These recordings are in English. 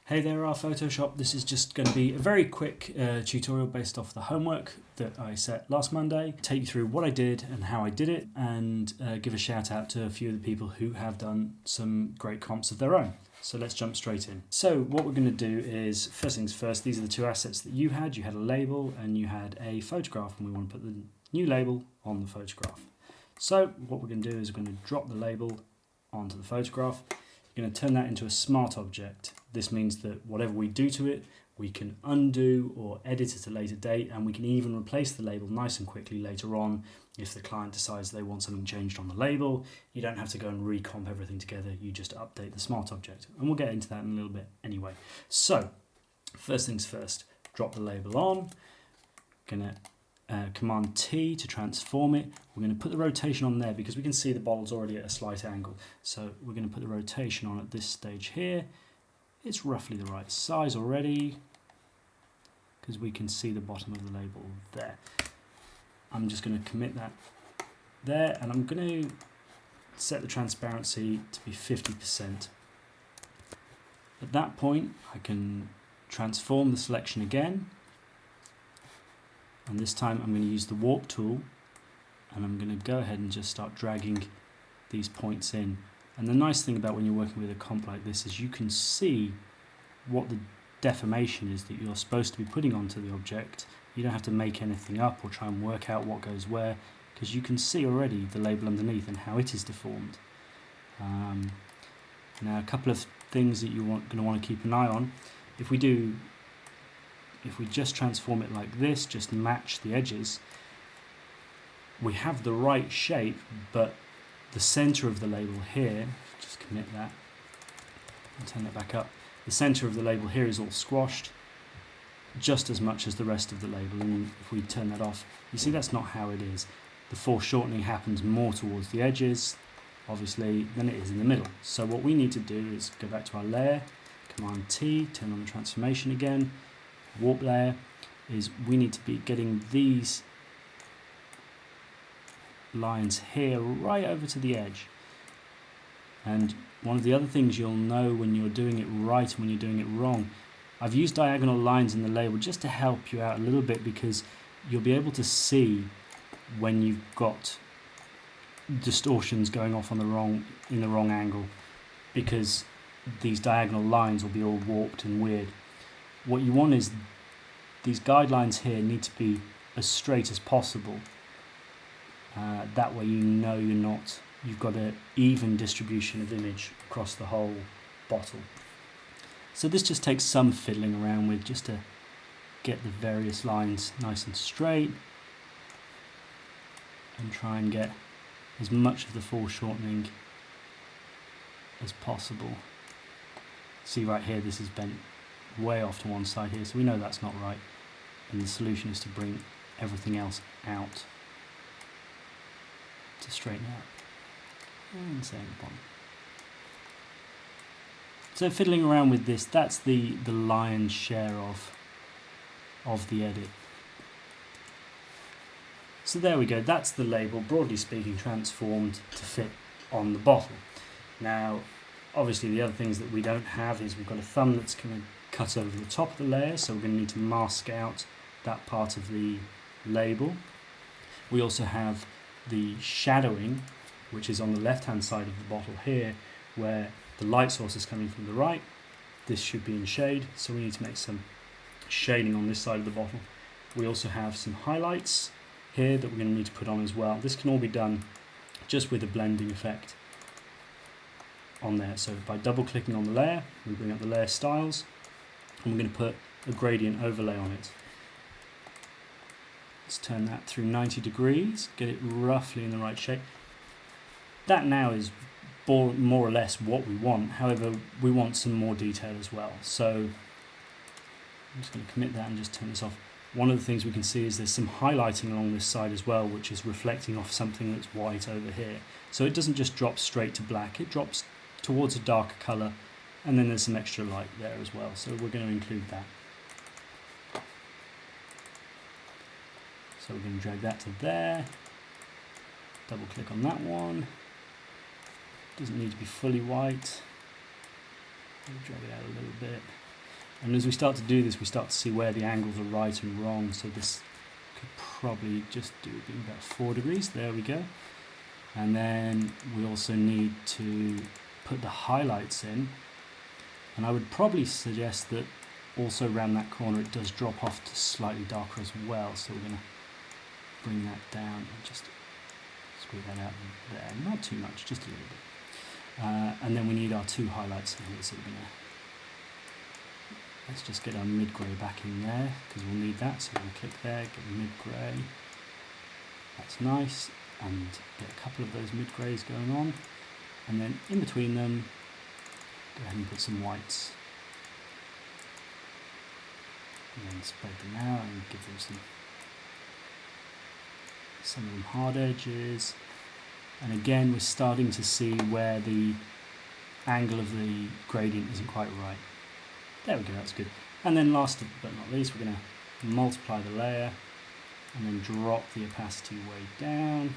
Hey there, Photoshop. This is just going to be a very quick tutorial based off the homework that I set last Monday. Take you through what I did and how I did it, and give a shout out to a few of the people who have done some great comps of their own. So let's jump straight in. So what we're going to do is, first things first, these are the two assets that you had. You had a label and you had a photograph, and we want to put the new label on the photograph. So what we're going to do is we're going to drop the label onto the photograph. You're going to turn that into a smart object. This means that whatever we do to it, we can undo or edit at a later date, and we can even replace the label nice and quickly later on if the client decides they want something changed on the label. You don't have to go and recomp everything together, you just update the smart object. And we'll get into that in a little bit anyway. So, first things first, drop the label on. Gonna Command T to transform it. We're going to put the rotation on there because we can see the bottle's already at a slight angle. So we're going to put the rotation on at this stage here. It's roughly the right size already because we can see the bottom of the label there. I'm just going to commit that there, and I'm going to set the transparency to be 50%. At that point, I can transform the selection again. And this time I'm going to use the warp tool, and I'm going to go ahead and just start dragging these points in. And the nice thing about when you're working with a comp like this is you can see what the deformation is that you're supposed to be putting onto the object. You don't have to make anything up or try and work out what goes where, because you can see already the label underneath and how it is deformed. Now a couple of things that you're going to want to keep an eye on. If we just transform it like this, just match the edges, we have the right shape, but the center of the label here, just commit that and turn it back up, the center of the label here is all squashed just as much as the rest of the label. And if we turn that off, you see that's not how it is. The foreshortening happens more towards the edges, obviously, than it is in the middle. So what we need to do is go back to our layer, Command T, turn on the transformation again. Warp layer is we need to be getting these lines here right over to the edge. And one of the other things you'll know when you're doing it right and when you're doing it wrong, I've used diagonal lines in the label just to help you out a little bit, because you'll be able to see when you've got distortions going off in the wrong angle, because these diagonal lines will be all warped and weird. What you want is these guidelines here need to be as straight as possible. That way you know you've got an even distribution of image across the whole bottle. So this just takes some fiddling around with just to get the various lines nice and straight and try and get as much of the foreshortening as possible. See right here, this is bent way off to one side here, so we know that's not right, and the solution is to bring everything else out to straighten out and same the bottom. So fiddling around with this, that's the lion's share of the edit. So there we go, that's the label, broadly speaking, transformed to fit on the bottle. Now obviously the other things that we don't have is we've got a thumb that's going to cut over the top of the layer, so we're going to need to mask out that part of the label. We also have the shadowing, which is on the left hand side of the bottle here, where the light source is coming from the right. This should be in shade, so we need to make some shading on this side of the bottle. We also have some highlights here that we're going to need to put on as well. This can all be done just with a blending effect on there. So by double clicking on the layer, we bring up the layer styles, and we're going to put a gradient overlay on it. Let's turn that through 90 degrees, get it roughly in the right shape. That now is more or less what we want. However, we want some more detail as well. So I'm just going to commit that and just turn this off. One of the things we can see is there's some highlighting along this side as well, which is reflecting off something that's white over here. So it doesn't just drop straight to black, it drops towards a darker colour, and then there's some extra light there as well, so we're going to include that. So we're going to drag that to there, double click on that one, doesn't need to be fully white, drag it out a little bit, And as we start to do this, we start to see where the angles are right and wrong. So this could probably just do about 4 degrees. There we go. And then we also need to put the highlights in. And I would probably suggest that also around that corner it does drop off to slightly darker as well. So we're going to bring that down and just squeeze that out there. Not too much, just a little bit. And then we need our 2 highlights in here. So we're going to, let's just get our mid-grey back in there because we'll need that. So we're going to click there, get mid-grey. That's nice. And get a couple of those mid-greys going on. And then in between them, go ahead and put some whites. And then spread them out and give them some of them hard edges. And again, we're starting to see where the angle of the gradient isn't quite right. There we go, that's good. And then last but not least, we're going to multiply the layer and then drop the opacity way down.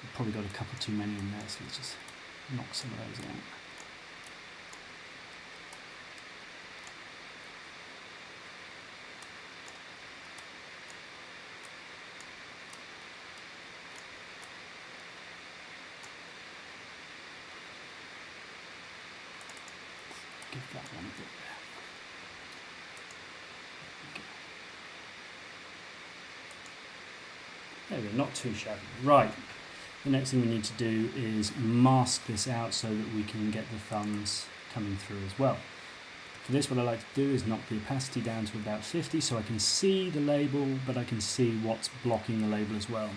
We've probably got a couple too many in there, so let's just knock some of those out. Give that one a bit there. There we go, not too shabby. Right, the next thing we need to do is mask this out so that we can get the thumbs coming through as well. For this, what I like to do is knock the opacity down to about 50 so I can see the label, but I can see what's blocking the label as well.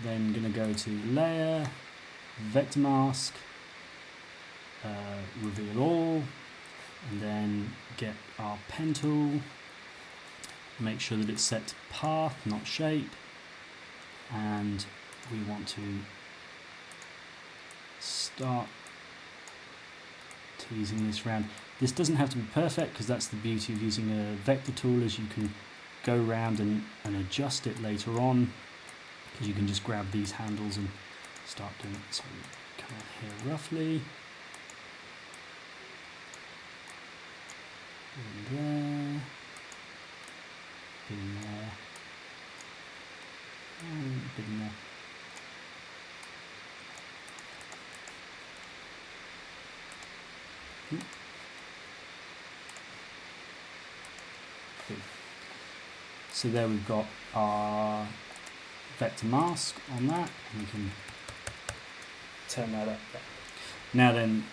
Then going to go to Layer, Vector Mask, Reveal All, and then get our pen tool, make sure that it's set to path, not shape, and we want to start teasing this around. This doesn't have to be perfect because that's the beauty of using a vector tool, is you can go around and adjust it later on, because you can just grab these handles and start doing it. So come out here roughly. In there, in there, and in there. Good. So there we've got our vector mask on that, and we can turn that up there. Now then,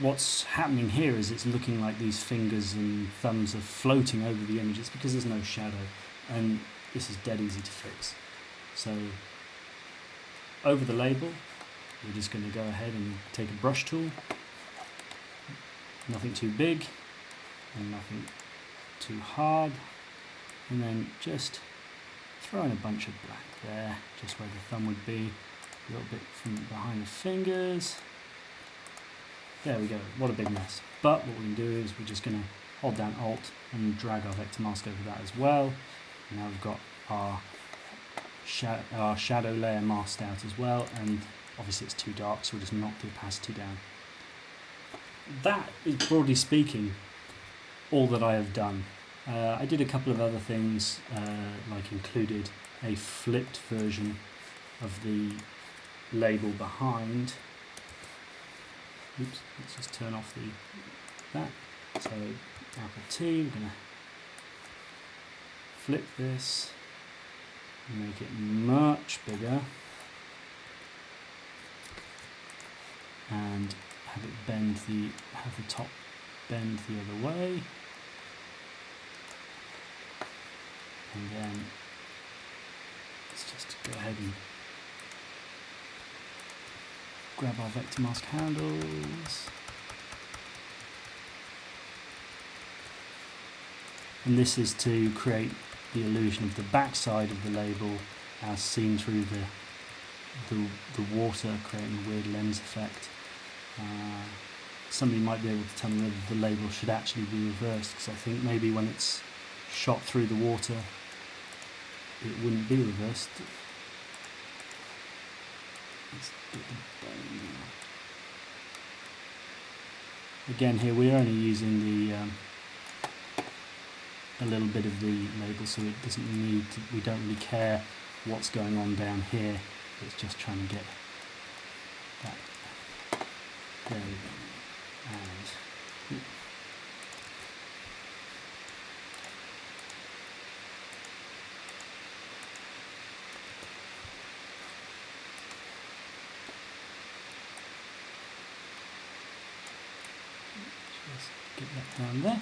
what's happening here is it's looking like these fingers and thumbs are floating over the image. It's because there's no shadow, and this is dead easy to fix. So over the label, we're just going to go ahead and take a brush tool, nothing too big and nothing too hard, and then just throw in a bunch of black there, just where the thumb would be, a little bit from behind the fingers. There we go, what a big mess. But what we can do is we're just going to hold down Alt and drag our vector mask over that as well. Now we've got our shadow layer masked out as well, and obviously it's too dark, so we'll just knock the opacity down. That is, broadly speaking, all that I have done. I did a couple of other things, like included a flipped version of the label behind. Oops, let's just turn off that. So Apple T, we're going to flip this, make it much bigger, and have the top bend the other way, and then let's just go ahead and grab our vector mask handles, and this is to create the illusion of the back side of the label as seen through the water, creating a weird lens effect. Somebody might be able to tell me whether the label should actually be reversed, because I think maybe when it's shot through the water it wouldn't be reversed. Let's get the bone Again, here we're only using the a little bit of the label, so it doesn't need to, we don't really care what's going on down here. It's just trying to get that. There we go. And just get that down there.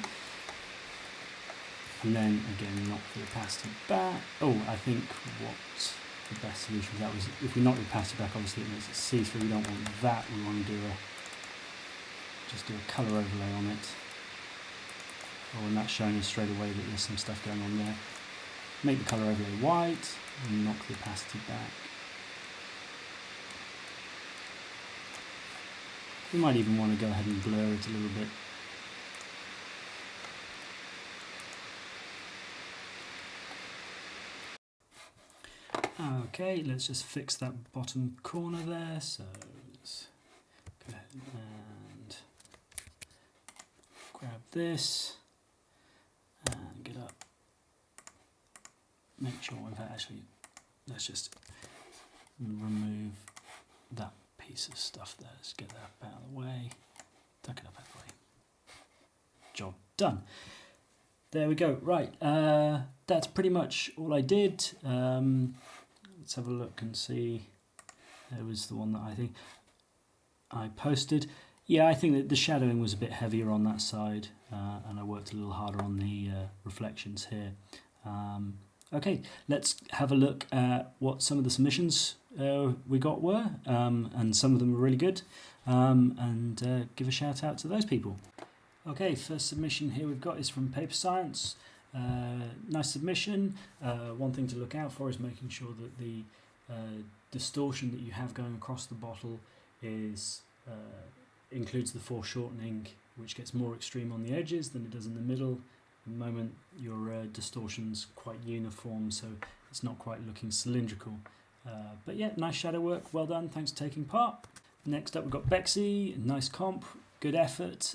And then again, knock the opacity back. Oh, I think what the best solution for that was, if we knock the opacity back, obviously it makes it see-through. We don't want that. We want to do just do a colour overlay on it. Oh, and that's showing us straight away that there's some stuff going on there. Make the colour overlay white and knock the opacity back. We might even want to go ahead and blur it a little bit. Okay, let's just fix that bottom corner there. So let's go ahead and grab this and get up. Make sure we've actually, let's just remove that piece of stuff there. Let's get that out of the way. Tuck it up out of the way. Job done. There we go. Right, that's pretty much all I did. Let's have a look and see. There was the one that I think I posted. Yeah, I think that the shadowing was a bit heavier on that side, and I worked a little harder on the reflections here. Okay, let's have a look at what some of the submissions we got were, and some of them were really good, and give a shout out to those people. Okay, first submission here we've got is from Paper Science. Nice submission. One thing to look out for is making sure that the distortion that you have going across the bottle is includes the foreshortening, which gets more extreme on the edges than it does in the middle. At the moment your distortion's quite uniform, so it's not quite looking cylindrical. But yeah, nice shadow work, well done, thanks for taking part. Next up we've got Bexy, nice comp, good effort.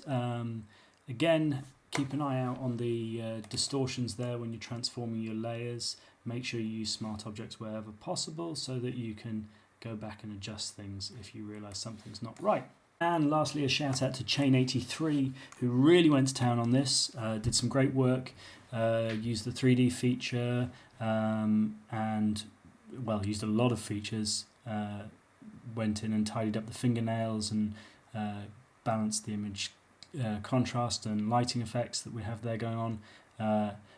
Again, keep an eye out on the distortions there when you're transforming your layers. Make sure you use smart objects wherever possible so that you can go back and adjust things if you realise something's not right. And lastly, a shout out to Chain83, who really went to town on this, did some great work, used the 3D feature, and well, used a lot of features, went in and tidied up the fingernails and balanced the image contrast and lighting effects that we have there going on,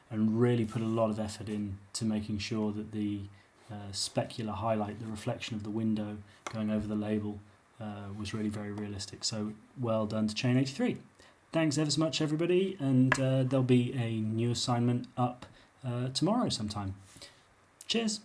and really put a lot of effort into making sure that the specular highlight, the reflection of the window going over the label, was really very realistic. So well done to Chain83. Thanks ever so much everybody, and there'll be a new assignment up tomorrow sometime. Cheers.